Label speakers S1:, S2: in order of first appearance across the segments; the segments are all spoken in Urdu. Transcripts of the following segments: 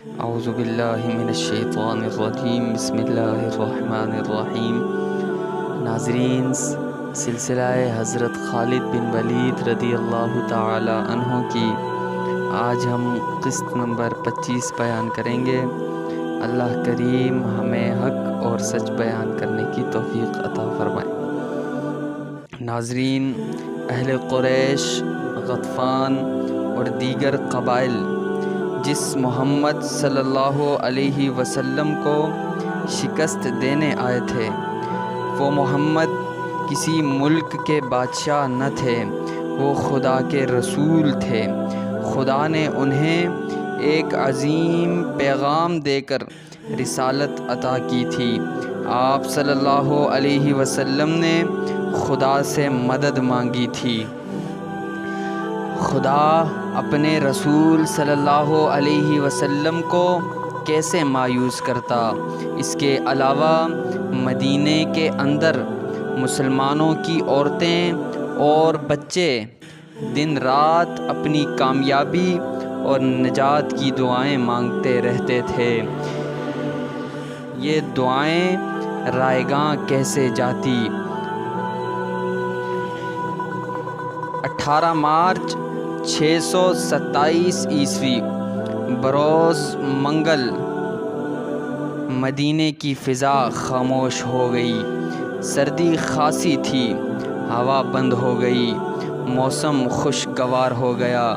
S1: اعوذ باللہ من الشیطان الرجیم، بسم اللہ الرحمن الرحیم۔ ناظرین، سلسلہ حضرت خالد بن ولید رضی اللہ تعالی عنہ کی آج ہم قسط نمبر 25 بیان کریں گے۔ اللہ کریم ہمیں حق اور سچ بیان کرنے کی توفیق عطا فرمائے۔ ناظرین، اہل قریش، غطفان اور دیگر قبائل جس محمد صلی اللہ علیہ وسلم کو شکست دینے آئے تھے، وہ محمد کسی ملک کے بادشاہ نہ تھے، وہ خدا کے رسول تھے۔ خدا نے انہیں ایک عظیم پیغام دے کر رسالت عطا کی تھی۔ آپ صلی اللہ علیہ وسلم نے خدا سے مدد مانگی تھی۔ خدا اپنے رسول صلی اللہ علیہ وسلم کو کیسے مایوس کرتا؟ اس کے علاوہ مدینے کے اندر مسلمانوں کی عورتیں اور بچے دن رات اپنی کامیابی اور نجات کی دعائیں مانگتے رہتے تھے۔ یہ دعائیں رائیگاں کیسے جاتی؟ 18 مارچ 627 عیسوی بروز منگل مدینے کی فضا خاموش ہو گئی۔ سردی خاصی تھی، ہوا بند ہو گئی، موسم خوشگوار ہو گیا،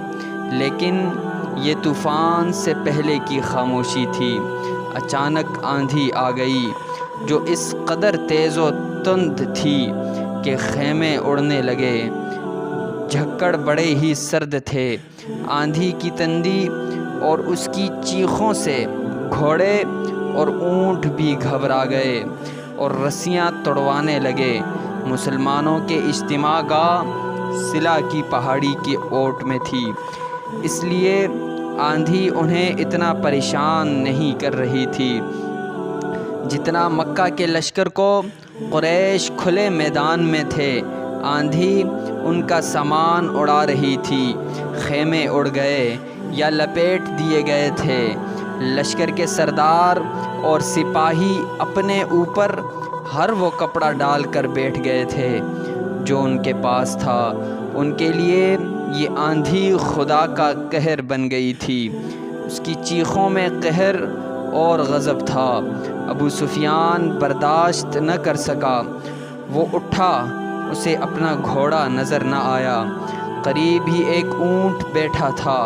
S1: لیکن یہ طوفان سے پہلے کی خاموشی تھی۔ اچانک آندھی آ گئی جو اس قدر تیز و تند تھی کہ خیمے اڑنے لگے۔ جھکڑ بڑے ہی سرد تھے۔ آندھی کی تندی اور اس کی چیخوں سے گھوڑے اور اونٹ بھی گھبرا گئے اور رسیاں توڑوانے لگے۔ مسلمانوں کے اجتماع گاہ سلا کی پہاڑی کی اوٹ میں تھی، اس لیے آندھی انہیں اتنا پریشان نہیں کر رہی تھی جتنا مکہ کے لشکر کو۔ قریش کھلے میدان میں تھے، آندھی ان کا سامان اڑا رہی تھی، خیمے اڑ گئے یا لپیٹ دیے گئے تھے۔ لشکر کے سردار اور سپاہی اپنے اوپر ہر وہ کپڑا ڈال کر بیٹھ گئے تھے جو ان کے پاس تھا۔ ان کے لیے یہ آندھی خدا کا قہر بن گئی تھی، اس کی چیخوں میں قہر اور غضب تھا۔ ابو سفیان برداشت نہ کر سکا، وہ اٹھا، اسے اپنا گھوڑا نظر نہ آیا۔ قریب ہی ایک اونٹ بیٹھا تھا۔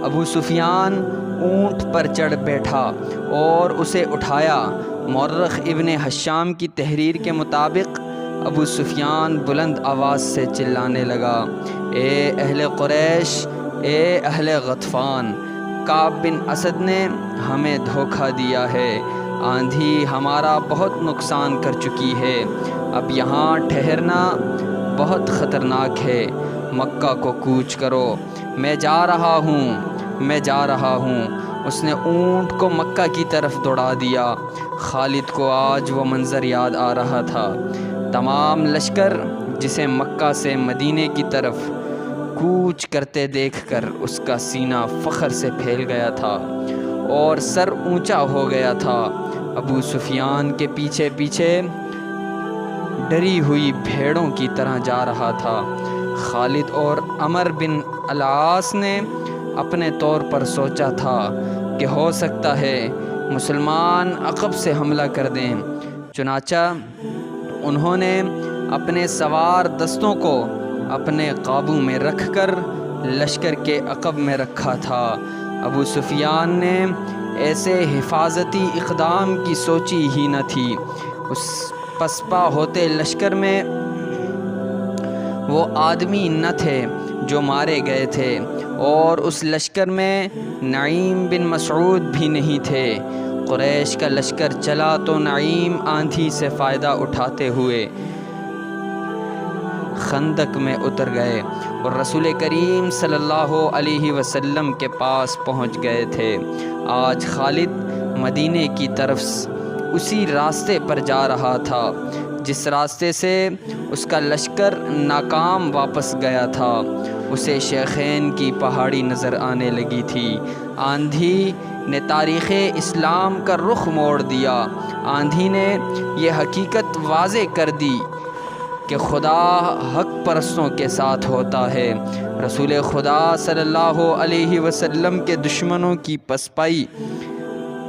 S1: ابو سفیان اونٹ پر چڑھ بیٹھا اور اسے اٹھایا۔ مورخ ابن حشام کی تحریر کے مطابق ابو سفیان بلند آواز سے چلانے لگا، اے اہل قریش، اے اہل غطفان، کعب بن اسد نے ہمیں دھوکہ دیا ہے۔ آندھی ہمارا بہت نقصان کر چکی ہے، اب یہاں ٹھہرنا بہت خطرناک ہے۔ مکہ کو کوچ کرو، میں جا رہا ہوں، میں جا رہا ہوں۔ اس نے اونٹ کو مکہ کی طرف دوڑا دیا۔ خالد کو آج وہ منظر یاد آ رہا تھا۔ تمام لشکر جسے مکہ سے مدینے کی طرف کوچ کرتے دیکھ کر اس کا سینہ فخر سے پھیل گیا تھا اور سر اونچا ہو گیا تھا۔ ابو سفیان کے پیچھے پیچھے ڈری ہوئی بھیڑوں کی طرح جا رہا تھا۔ خالد اور عمر بن العاص نے اپنے طور پر سوچا تھا کہ ہو سکتا ہے مسلمان عقب سے حملہ کر دیں، چنانچہ انہوں نے اپنے سوار دستوں کو اپنے قابو میں رکھ کر لشکر کے عقب میں رکھا تھا۔ ابو سفیان نے ایسے حفاظتی اقدام کی سوچی ہی نہ تھی۔ اس پسپا ہوتے لشکر میں وہ آدمی نہ تھے جو مارے گئے تھے، اور اس لشکر میں نعیم بن مسعود بھی نہیں تھے۔ قریش کا لشکر چلا تو نعیم آندھی سے فائدہ اٹھاتے ہوئے خندق میں اتر گئے اور رسول کریم صلی اللہ علیہ وسلم کے پاس پہنچ گئے تھے۔ آج خالد مدینے کی طرف اسی راستے پر جا رہا تھا جس راستے سے اس کا لشکر ناکام واپس گیا تھا اسے شیخین کی پہاڑی نظر آنے لگی تھی۔ آندھی نے تاریخ اسلام کا رخ موڑ دیا۔ آندھی نے یہ حقیقت واضح کر دی کہ خدا حق پرستوں کے ساتھ ہوتا ہے۔ رسول خدا صلی اللہ علیہ وسلم کے دشمنوں کی پسپائی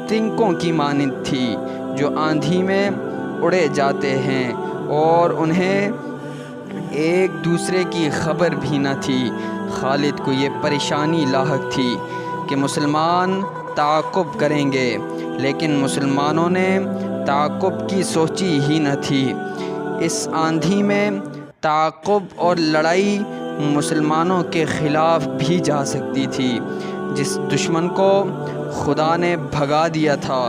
S1: تنکوں کی مانند تھی جو آندھی میں اڑے جاتے ہیں اور انہیں ایک دوسرے کی خبر بھی نہ تھی۔ خالد کو یہ پریشانی لاحق تھی کہ مسلمان تعاقب کریں گے، لیکن مسلمانوں نے تعاقب کی سوچی ہی نہ تھی۔ اس آندھی میں تعاقب اور لڑائی مسلمانوں کے خلاف بھی جا سکتی تھی۔ جس دشمن کو خدا نے بھگا دیا تھا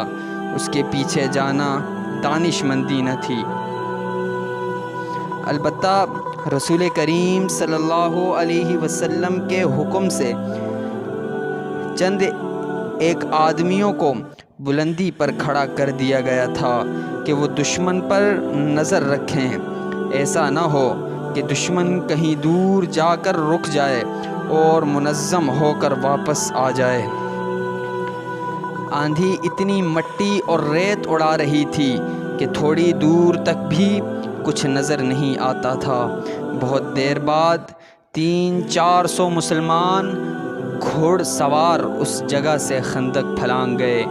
S1: اس کے پیچھے جانا دانش مندی نہ تھی۔ البتہ رسول کریم صلی اللہ علیہ وسلم کے حکم سے چند ایک آدمیوں کو بلندی پر کھڑا کر دیا گیا تھا کہ وہ دشمن پر نظر رکھیں، ایسا نہ ہو کہ دشمن کہیں دور جا کر رک جائے اور منظم ہو کر واپس آ جائے۔ آندھی اتنی مٹی اور ریت اڑا رہی تھی کہ تھوڑی دور تک بھی کچھ نظر نہیں آتا تھا۔ بہت دیر بعد 300-400 مسلمان گھوڑ سوار اس جگہ سے خندق پھلانگ گئے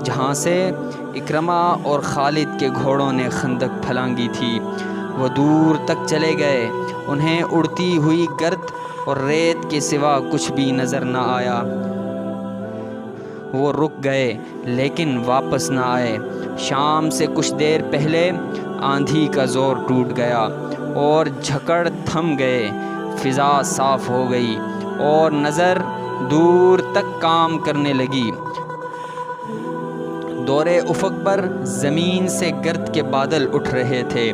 S1: جہاں سے اکرمہ اور خالد کے گھوڑوں نے خندق پھلانگی تھی۔ وہ دور تک چلے گئے، انہیں اڑتی ہوئی گرد اور ریت کے سوا کچھ بھی نظر نہ آیا۔ وہ رک گئے لیکن واپس نہ آئے۔ شام سے کچھ دیر پہلے آندھی کا زور ٹوٹ گیا اور جھکڑ تھم گئے، فضا صاف ہو گئی اور نظر دور تک کام کرنے لگی۔ دورے افق پر زمین سے گرد کے بادل اٹھ رہے تھے۔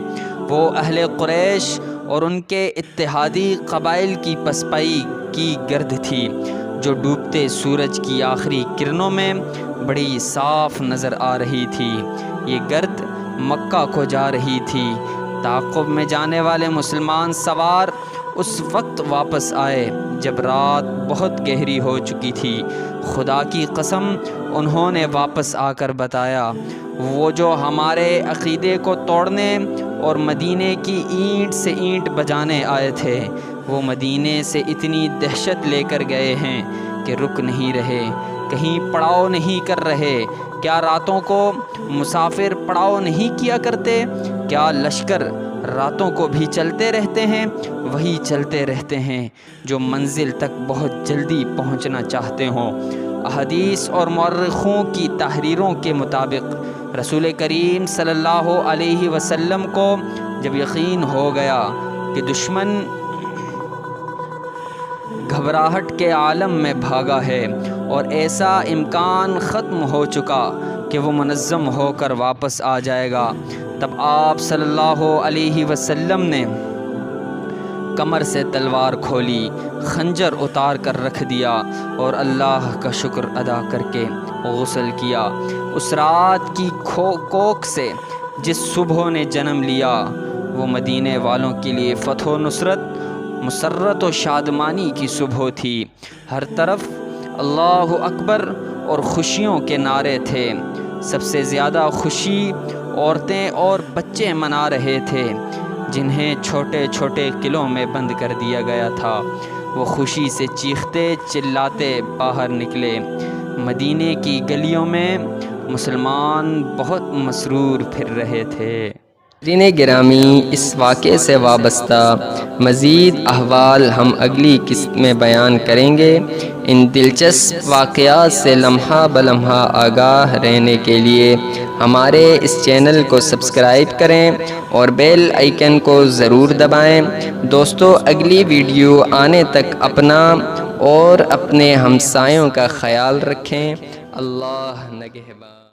S1: وہ اہل قریش اور ان کے اتحادی قبائل کی پسپائی کی گرد تھی جو ڈوبتے سورج کی آخری کرنوں میں بڑی صاف نظر آ رہی تھی۔ یہ گرد مکہ کو جا رہی تھی۔ تعاقب میں جانے والے مسلمان سوار اس وقت واپس آئے جب رات بہت گہری ہو چکی تھی۔ خدا کی قسم انہوں نے واپس آ کر بتایا، وہ جو ہمارے عقیدے کو توڑنے اور مدینے کی اینٹ سے اینٹ بجانے آئے تھے، وہ مدینے سے اتنی دہشت لے کر گئے ہیں کہ رک نہیں رہے، کہیں پڑاؤ نہیں کر رہے۔ کیا راتوں کو مسافر پڑاؤ نہیں کیا کرتے؟ کیا لشکر راتوں کو بھی چلتے رہتے ہیں؟ وہی چلتے رہتے ہیں جو منزل تک بہت جلدی پہنچنا چاہتے ہوں۔ احادیث اور مورخوں کی تحریروں کے مطابق رسول کریم صلی اللہ علیہ وسلم کو جب یقین ہو گیا کہ دشمن گھبراہٹ کے عالم میں بھاگا ہے اور ایسا امکان ختم ہو چکا کہ وہ منظم ہو کر واپس آ جائے گا، تب آپ صلی اللہ علیہ وسلم نے کمر سے تلوار کھولی، خنجر اتار کر رکھ دیا اور اللہ کا شکر ادا کر کے غسل کیا۔ اس رات کی کوکھ سے جس صبح نے جنم لیا وہ مدینے والوں کے لیے فتح و نصرت، مسرت و شادمانی کی صبح تھی۔ ہر طرف اللہ اکبر اور خوشیوں کے نعرے تھے۔ سب سے زیادہ خوشی عورتیں اور بچے منا رہے تھے جنہیں چھوٹے چھوٹے قلعوں میں بند کر دیا گیا تھا۔ وہ خوشی سے چیختے چلاتے باہر نکلے۔ مدینے کی گلیوں میں مسلمان بہت مسرور پھر رہے تھے۔
S2: ناظرین گرامی، اس واقعے سے وابستہ مزید احوال ہم اگلی قسط میں بیان کریں گے۔ ان دلچسپ واقعات سے لمحہ بلمحہ آگاہ رہنے کے لیے ہمارے اس چینل کو سبسکرائب کریں اور بیل آئیکن کو ضرور دبائیں۔ دوستو، اگلی ویڈیو آنے تک اپنا اور اپنے ہمسایوں کا خیال رکھیں۔ اللہ نگہبان۔